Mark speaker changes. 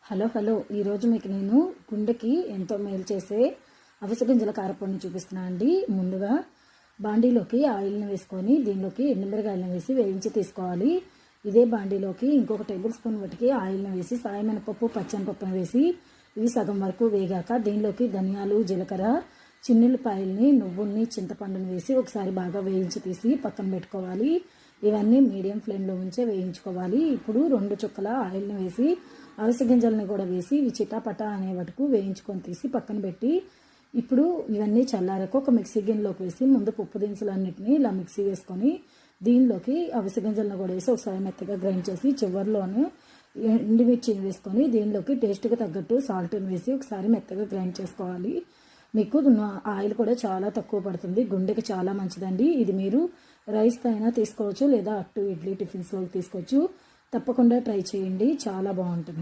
Speaker 1: Hello ఈరోజు మీకు నేను గుండెకి ఎంతో మేలు చేసే అవిసె గింజల కారపొడిని చూపిస్తున్నాను అండి. ముందుగా బాండీలోకి ఆయిల్ని వేసుకొని దీనిలోకి ఎండుమిరగాయలను వేసి వేయించి తీసుకోవాలి. ఇదే బాండీలోకి ఇంకొక టేబుల్ స్పూన్ వరకు ఆయిల్ని వేసి సాయమినపప్పు పచ్చనిపప్పును వేసి ఇవి సగం వరకు వేగాక దీనిలోకి ధనియాలు, జీలకర్ర, చిన్నుల్లిపాయల్ని, నువ్వుల్ని, చింతపండుని వేసి ఒకసారి బాగా వేయించి తీసి పక్కన పెట్టుకోవాలి. ఇవన్నీ మీడియం ఫ్లేమ్లో ఉంచే వేయించుకోవాలి. ఇప్పుడు 2 చుక్కల ఆయిల్ని వేసి అవిసె గింజలను కూడా వేసి ఇవి చిటాపటా అనే వరకు వేయించుకొని తీసి పక్కన పెట్టి ఇప్పుడు ఇవన్నీ చల్లారకు ఒక మిక్సీ గిన్నెలోకి వేసి ముందు పప్పు దినుసులన్నింటినీ ఇలా మిక్సీ వేసుకొని దీనిలోకి అవిసె గింజలను కూడా వేసి ఒకసారి మెత్తగా గ్రైండ్ చేసి చివరిలోనే ఎండుమిర్చిని వేసుకొని దీనిలోకి టేస్ట్కి తగ్గట్టు సాల్ట్ని వేసి ఒకసారి మెత్తగా గ్రైండ్ చేసుకోవాలి. మీకు ఆయిల్ కూడా చాలా తక్కువ పడుతుంది, గుండెకి చాలా మంచిదండి. ఇది మీరు రైస్తో అయినా తీసుకోవచ్చు లేదా అట్టు ఇడ్లీ టిఫిన్స్లోకి తీసుకోవచ్చు. తప్పకుండా ట్రై చేయండి, చాలా బాగుంటుంది.